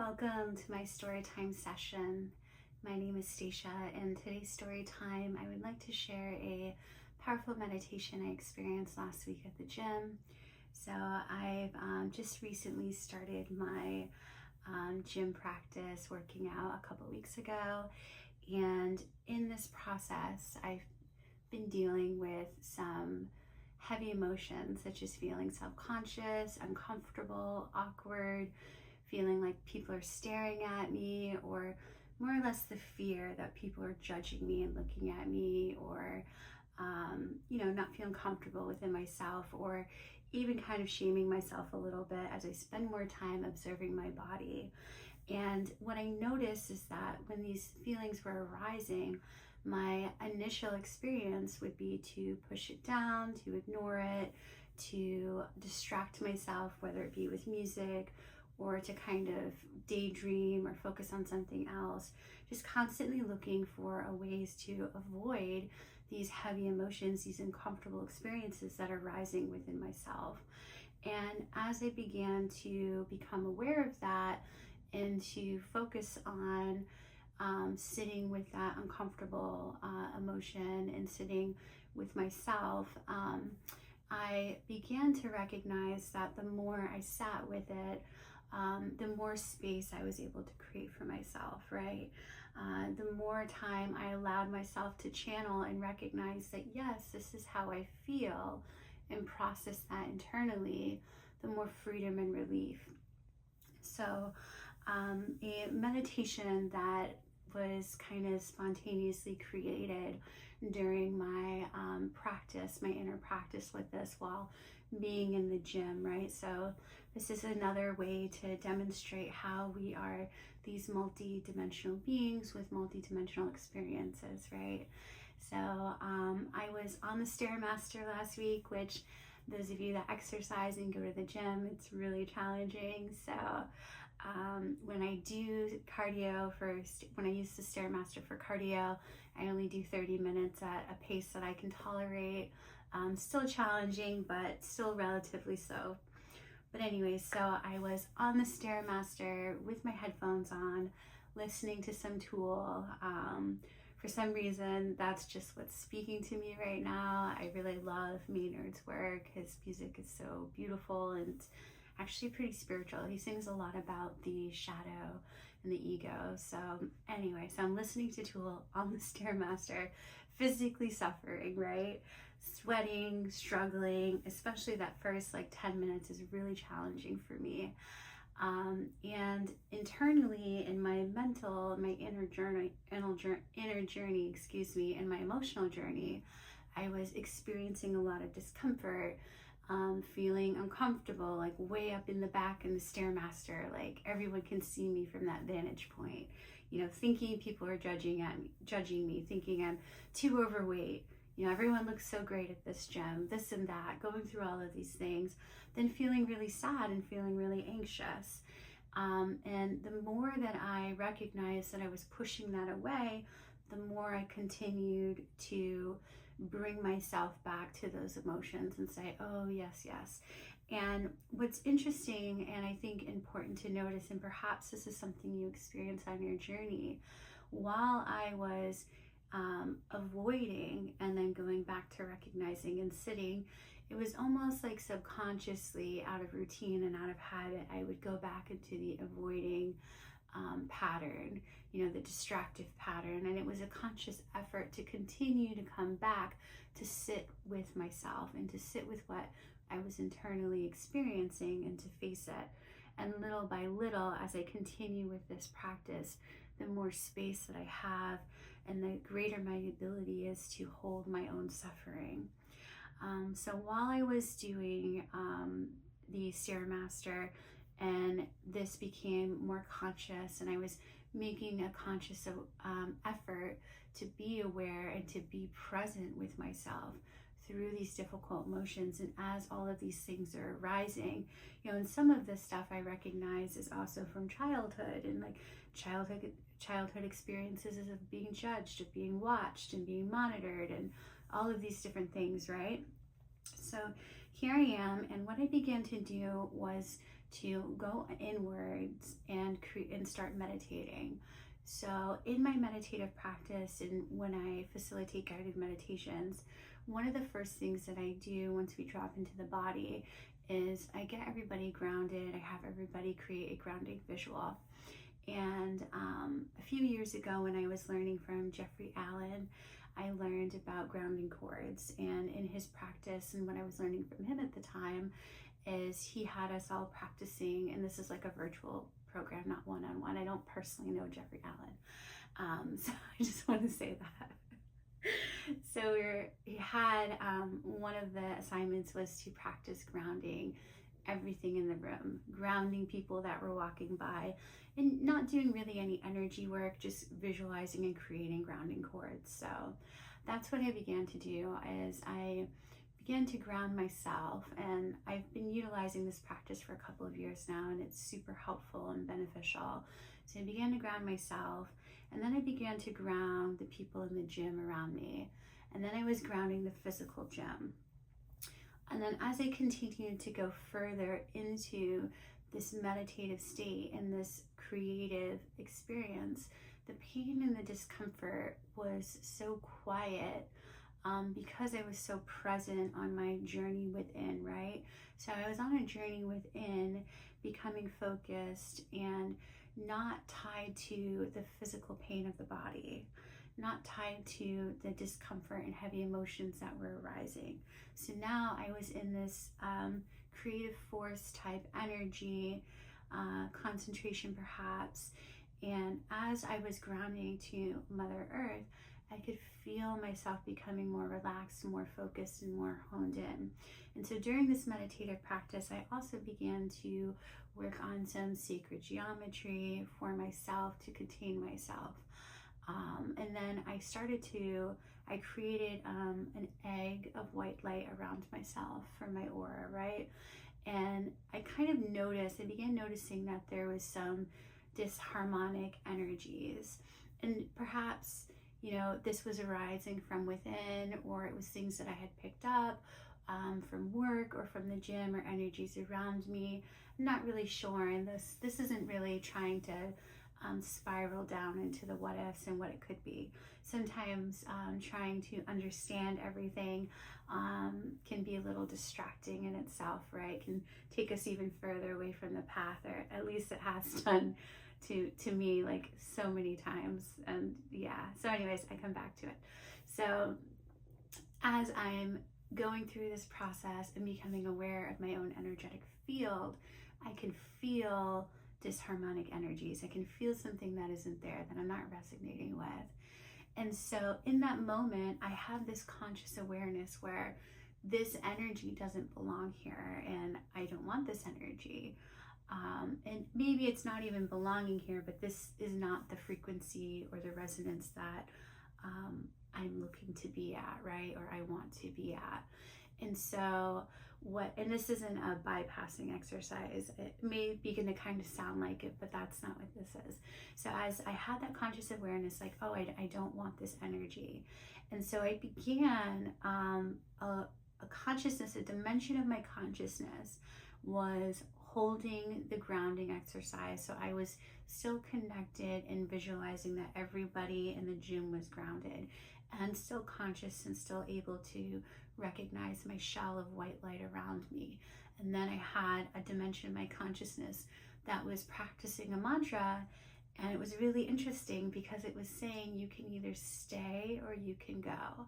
Welcome to my Storytime session. My name is Stacia, and today's Storytime, I would like to share a powerful meditation I experienced last week at the gym. So I've just recently started my gym practice, working out a couple weeks ago, and in this process, I've been dealing with some heavy emotions, such as feeling self-conscious, uncomfortable, awkward, feeling like people are staring at me, or more or less the fear that people are judging me and looking at me, or not feeling comfortable within myself, or even kind of shaming myself a little bit as I spend more time observing my body. And what I noticed is that when these feelings were arising, my initial experience would be to push it down, to ignore it, to distract myself, whether it be with music or to kind of daydream or focus on something else, just constantly looking for ways to avoid these heavy emotions, these uncomfortable experiences that are rising within myself. And as I began to become aware of that and to focus on sitting with that uncomfortable emotion and sitting with myself, I began to recognize that the more I sat with it, the more space I was able to create for myself, right? The more time I allowed myself to channel and recognize that, yes, this is how I feel, and process that internally, the more freedom and relief. So a meditation that was kind of spontaneously created during my practice, my inner practice with this while being in the gym, right? So this is another way to demonstrate how we are these multi-dimensional beings with multi-dimensional experiences, right? So I was on the Stairmaster last week, which those of you that exercise and go to the gym, it's really challenging. So when I do cardio when I use the Stairmaster for cardio, I only do 30 minutes at a pace that I can tolerate. Still challenging, but still relatively so. But anyway, so I was on the Stairmaster with my headphones on, listening to some Tool. For some reason, that's just what's speaking to me right now. I really love Maynard's work. His music is so beautiful and actually pretty spiritual. He sings a lot about the shadow and the ego. So anyway, so I'm listening to Tool on the Stairmaster, physically suffering, right? Sweating, struggling, especially that first 10 minutes is really challenging for me. And internally in my inner journey, and my emotional journey, I was experiencing a lot of discomfort, feeling uncomfortable, way up in the back in the Stairmaster, everyone can see me from that vantage point, thinking people are judging me, thinking I'm too overweight. Everyone looks so great at this gym, this and that, going through all of these things, then feeling really sad and feeling really anxious. And the more that I recognized that I was pushing that away, the more I continued to bring myself back to those emotions and say, oh, yes, yes. And what's interesting, and I think important to notice, and perhaps this is something you experience on your journey, while I was avoiding and then going back to recognizing and sitting, it was almost like subconsciously, out of routine and out of habit, I would go back into the avoiding pattern, the distractive pattern. And it was a conscious effort to continue to come back to sit with myself and to sit with what I was internally experiencing and to face it. And little by little, as I continue with this practice, the more space that I have and the greater my ability is to hold my own suffering. So while I was doing the Stairmaster, and this became more conscious, and I was making a conscious effort to be aware and to be present with myself through these difficult emotions, and as all of these things are arising, and some of this stuff I recognize is also from childhood, and childhood experiences of being judged, of being watched and being monitored, and all of these different things, right? So here I am, and what I began to do was to go inwards and start meditating. So in my meditative practice and when I facilitate guided meditations, one of the first things that I do once we drop into the body is I get everybody grounded. I have everybody create a grounding visual. And a few years ago when I was learning from Jeffrey Allen, I learned about grounding cords. And in his practice, and what I was learning from him at the time, is he had us all practicing, and this is like a virtual program, not one-on-one. I don't personally know Jeffrey Allen, so I just want to say that. So he had one of the assignments was to practice grounding everything in the room, grounding people that were walking by, and not doing really any energy work, just visualizing and creating grounding cords. So that's what I began to do, is I began to ground myself, and I've been utilizing this practice for a couple of years now, and it's super helpful and beneficial. So I began to ground myself, and then I began to ground the people in the gym around me, and then I was grounding the physical gym. And then as I continued to go further into this meditative state and this creative experience, the pain and the discomfort was so quiet, because I was so present on my journey within, right? So I was on a journey within, becoming focused and not tied to the physical pain of the body, not tied to the discomfort and heavy emotions that were arising. So now I was in this creative force type energy, concentration perhaps, and as I was grounding to Mother Earth, I could feel myself becoming more relaxed, more focused, and more honed in. And so during this meditative practice, I also began to work on some sacred geometry for myself to contain myself. And then I created an egg of white light around myself for my aura, right? And I began noticing that there was some disharmonic energies. And perhaps, this was arising from within, or it was things that I had picked up from work or from the gym or energies around me. I'm not really sure. And this isn't really trying to spiral down into the what ifs and what it could be. Sometimes trying to understand everything can be a little distracting in itself, right? Can take us even further away from the path, or at least it has done to me, like, so many times. And yeah, so anyways, I come back to it. So as I'm going through this process and becoming aware of my own energetic field, I can feel disharmonic energies. I can feel something that isn't there, that I'm not resonating with. And so in that moment, I have this conscious awareness where this energy doesn't belong here, and I don't want this energy. And maybe it's not even belonging here, but this is not the frequency or the resonance that I'm looking to be at, right? Or I want to be at. And so and this isn't a bypassing exercise. It may begin to kind of sound like it, but that's not what this is. So as I had that conscious awareness, like, oh, I don't want this energy. And so I began a consciousness, a dimension of my consciousness was holding the grounding exercise. So I was still connected and visualizing that everybody in the gym was grounded and still conscious and still able to recognize my shell of white light around me. And then I had a dimension of my consciousness that was practicing a mantra, and it was really interesting because it was saying you can either stay or you can go,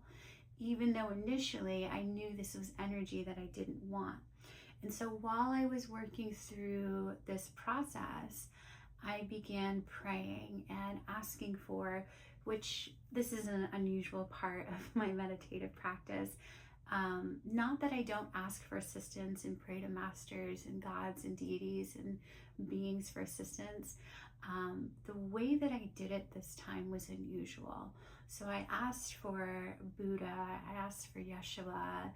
even though initially I knew this was energy that I didn't want. And so while I was working through this process, I began praying and asking for, which this is an unusual part of my meditative practice. Not that I don't ask for assistance and pray to masters and gods and deities and beings for assistance. The way that I did it this time was unusual. So I asked for Buddha, I asked for Yeshua,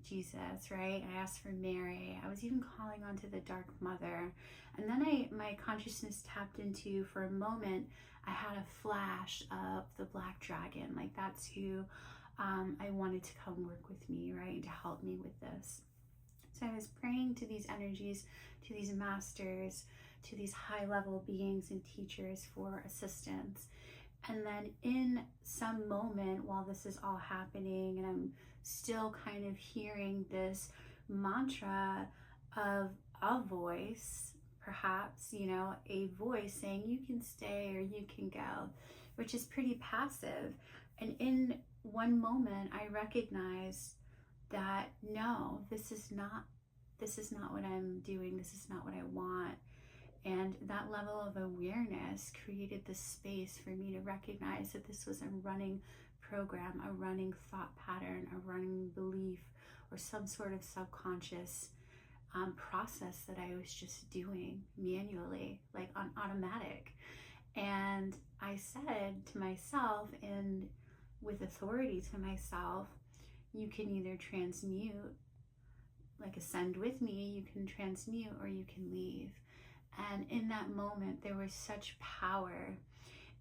Jesus, right? I asked for Mary. I was even calling onto the Dark Mother. And then my consciousness tapped into, for a moment, I had a flash of the Black Dragon. Like, that's who I wanted to come work with me, right? To help me with this. So I was praying to these energies, to these masters, to these high-level beings and teachers for assistance. And then in some moment while this is all happening and I'm still kind of hearing this mantra of a voice, perhaps, a voice saying you can stay or you can go, which is pretty passive. And in one moment I recognized that no, this is not what I'm doing. This is not what I want. And that level of awareness created the space for me to recognize that this was a running program, a running thought pattern, a running belief, or some sort of subconscious process that I was just doing manually, like on automatic. And I said to myself, and with authority to myself, you can either transmute, like ascend with me, you can transmute, or you can leave. And in that moment, there was such power.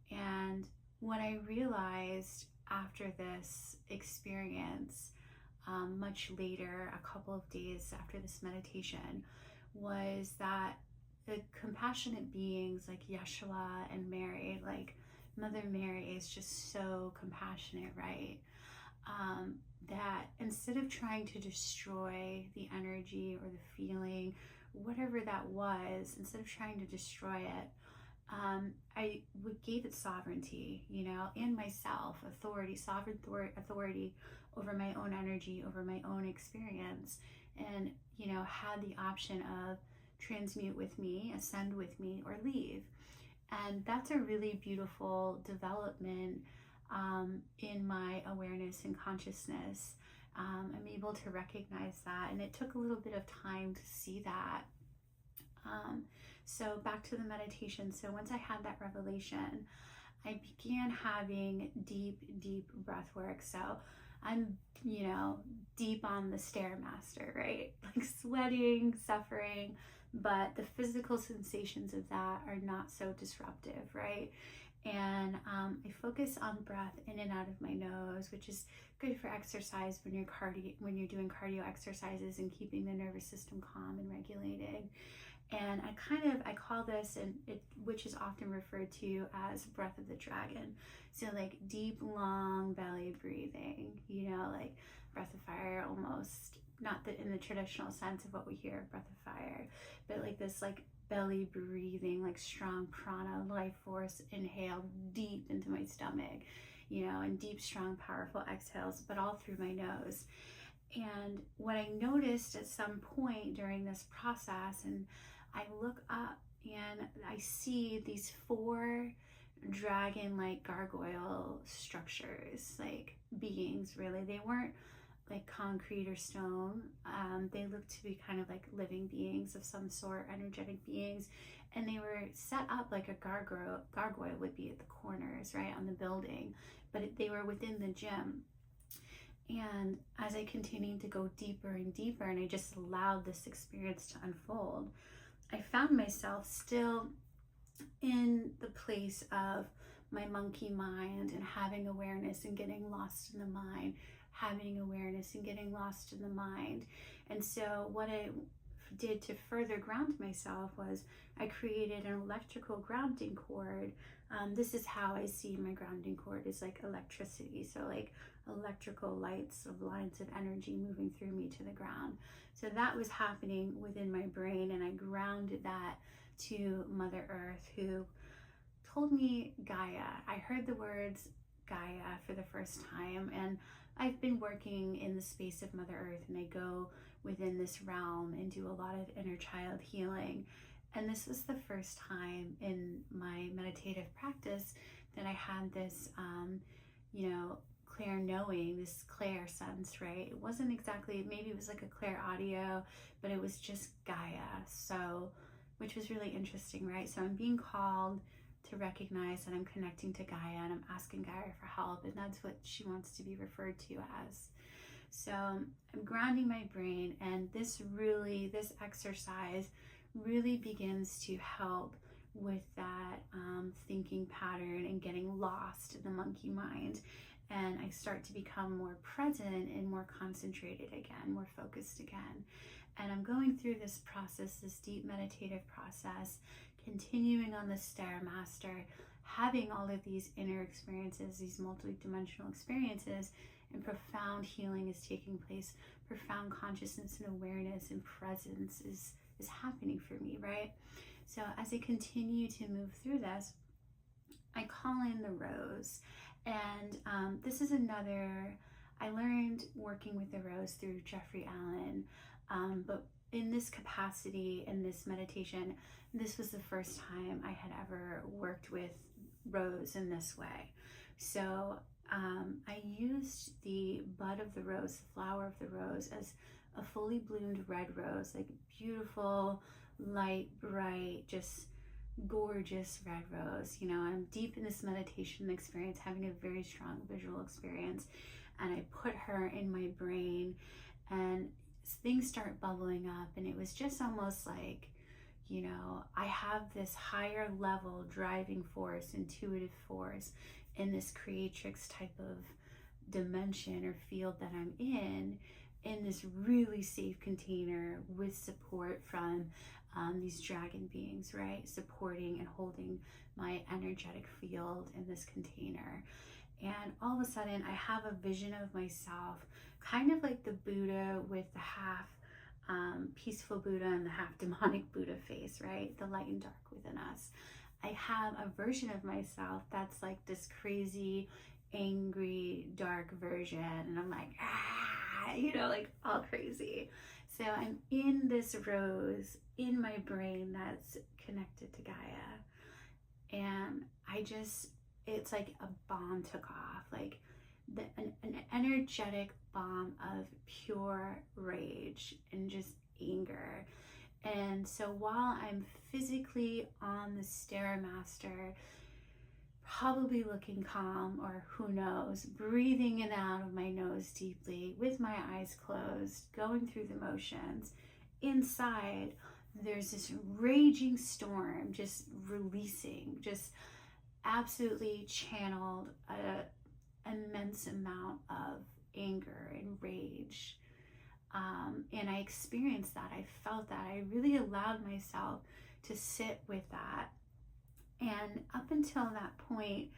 And what I realized after this experience, much later, a couple of days after this meditation, was that the compassionate beings like Yeshua and Mary, like Mother Mary is just so compassionate, right? That instead of trying to destroy the energy or the feeling, whatever that was, instead of trying to destroy it, I gave it sovereignty, in myself, sovereign authority over my own energy, over my own experience, and, had the option of transmute with me, ascend with me, or leave. And that's a really beautiful development in my awareness and consciousness. I'm able to recognize that, and it took a little bit of time to see that. So back to the meditation. So once I had that revelation, I began having deep breath work. So I'm, deep on the Stairmaster, right? Like sweating, suffering, but the physical sensations of that are not so disruptive, right? And I focus on breath in and out of my nose, which is good for exercise when you're doing cardio exercises and keeping the nervous system calm and regulated. And I call this, which is often referred to as breath of the dragon. So like deep, long belly breathing, like breath of fire, almost not in the traditional sense of what we hear of breath of fire, but like this like belly breathing, like strong prana, life force, inhale deep into my stomach, and deep, strong, powerful exhales, but all through my nose. And what I noticed at some point during this process, and I look up and I see these 4 dragon-like gargoyle structures, like beings, really. They weren't like concrete or stone. They looked to be kind of like living beings of some sort, energetic beings. And they were set up like a gargoyle would be at the corners, right, on the building. But they were within the gym. And as I continued to go deeper and deeper, and I just allowed this experience to unfold, I found myself still in the place of my monkey mind and having awareness and getting lost in the mind, having awareness and getting lost in the mind. And so what I did to further ground myself was I created an electrical grounding cord. This is how I see my grounding cord, is like electricity. So like electrical lights of lines of energy moving through me to the ground. So that was happening within my brain, and I grounded that to Mother Earth, who told me Gaia. I heard the words Gaia for the first time, and I've been working in the space of Mother Earth, and I go within this realm and do a lot of inner child healing. And this was the first time in my meditative practice that I had this, clear knowing, this clair sense, right? It wasn't exactly, maybe it was like a clair audio, but it was just Gaia. So, which was really interesting, right? So I'm being called to recognize that I'm connecting to Gaia, and I'm asking Gaia for help, and that's what she wants to be referred to as. So I'm grounding my brain, and this exercise really begins to help with that thinking pattern and getting lost in the monkey mind. And I start to become more present and more concentrated again, more focused again. And I'm going through this process, this deep meditative process, continuing on the Stairmaster, having all of these inner experiences, these multidimensional experiences, and profound healing is taking place. Profound consciousness and awareness and presence is happening for me, right? So as I continue to move through this, I call in the rose. And this is another, I learned working with the rose through Jeffrey Allen, but in this capacity, in this meditation, this was the first time I had ever worked with rose in this way. So I used the bud of the rose, the flower of the rose, as a fully bloomed red rose, like beautiful, light, bright, just gorgeous red rose. You know, I'm deep in this meditation experience, having a very strong visual experience, and I put her in my brain, and things start bubbling up, and it was just almost like, you know, I have this higher level driving force, intuitive force in this creatrix type of dimension or field that I'm in this really safe container with support from these dragon beings, right? Supporting and holding my energetic field in this container. And all of a sudden I have a vision of myself, kind of like the Buddha with the half peaceful Buddha and the half demonic Buddha face, right? The light and dark within us. I have a version of myself that's like this crazy, angry, dark version. And I'm like, you know, like all crazy. So I'm in this rose in my brain that's connected to Gaia. And it's like a bomb took off, like an energetic bomb of pure rage and just anger. And so while I'm physically on the Stairmaster, probably looking calm, or who knows, breathing in and out of my nose deeply with my eyes closed, going through the motions, inside there's this raging storm just releasing, just absolutely channeled an immense amount of anger and rage. And I experienced that. I felt that. I really allowed myself to sit with that. And up until that point,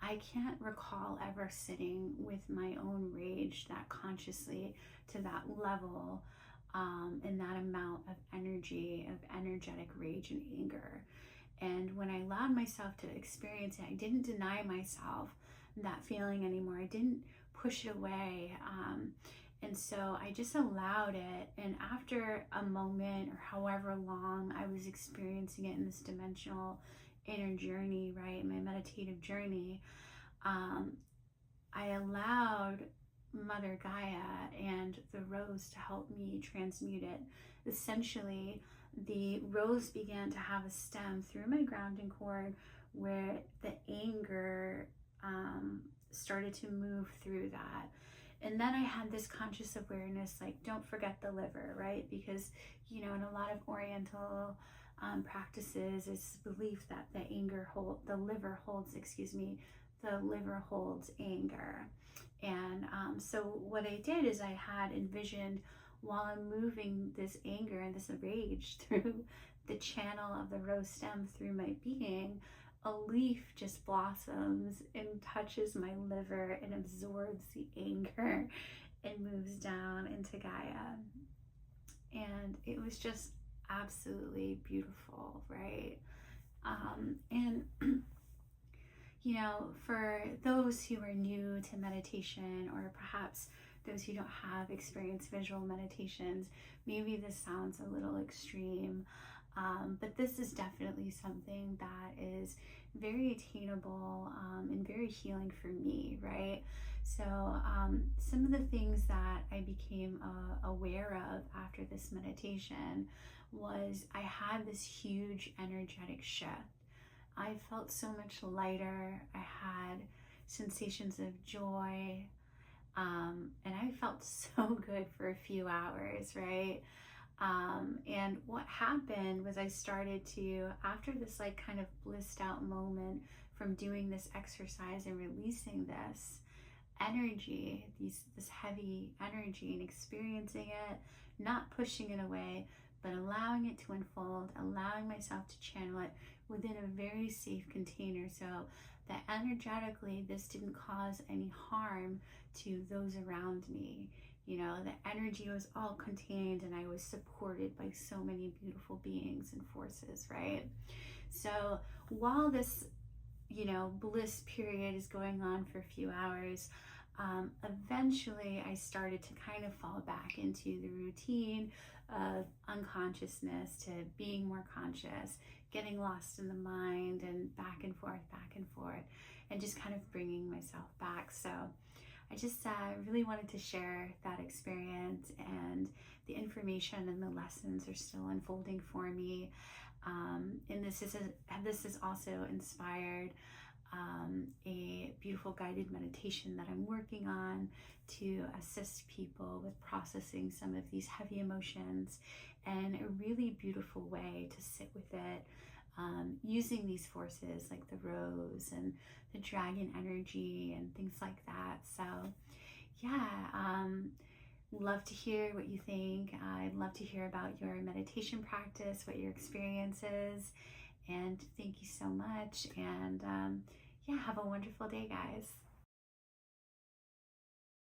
I can't recall ever sitting with my own rage that consciously to that level, and that amount of energy, of energetic rage and anger. And when I allowed myself to experience it, I didn't deny myself that feeling anymore. I didn't push it away. And so I just allowed it. And after a moment or however long I was experiencing it in this dimensional inner journey, right, my meditative journey, I allowed Mother Gaia and the rose to help me transmute it. Essentially, the rose began to have a stem through my grounding cord where the anger started to move through that. And then I had this conscious awareness, like, don't forget the liver, right? Because, you know, in a lot of Oriental practices, it's belief that the liver holds anger. And so what I did is I had envisioned, while I'm moving this anger and this rage through the channel of the rose stem through my being, a leaf just blossoms and touches my liver and absorbs the anger and moves down into Gaia. And it was just absolutely beautiful, right? And you know, for those who are new to meditation, or perhaps those who don't have experienced visual meditations, maybe this sounds a little extreme, but this is definitely something that is very attainable and very healing for me, right? So some of the things that I became aware of after this meditation was I had this huge energetic shift. I felt so much lighter. I had sensations of joy, and I felt so good for a few hours, right? And what happened was I started to, after this like kind of blissed out moment from doing this exercise and releasing this energy, this heavy energy and experiencing it, not pushing it away, but allowing it to unfold, allowing myself to channel it within a very safe container so that energetically this didn't cause any harm to those around me. You know, the energy was all contained and I was supported by so many beautiful beings and forces, right? So while this, you know, bliss period is going on for a few hours, eventually I started to kind of fall back into the routine of unconsciousness to being more conscious, getting lost in the mind and back and forth, and just kind of bringing myself back. So I just really wanted to share that experience, and the information and the lessons are still unfolding for me. And this is also inspired a beautiful guided meditation that I'm working on to assist people with processing some of these heavy emotions, and a really beautiful way to sit with it, using these forces like the rose and the dragon energy and things like that. So yeah, love to hear what you think. I'd love to hear about your meditation practice, what your experience is, and thank you so much. And yeah, have a wonderful day, guys.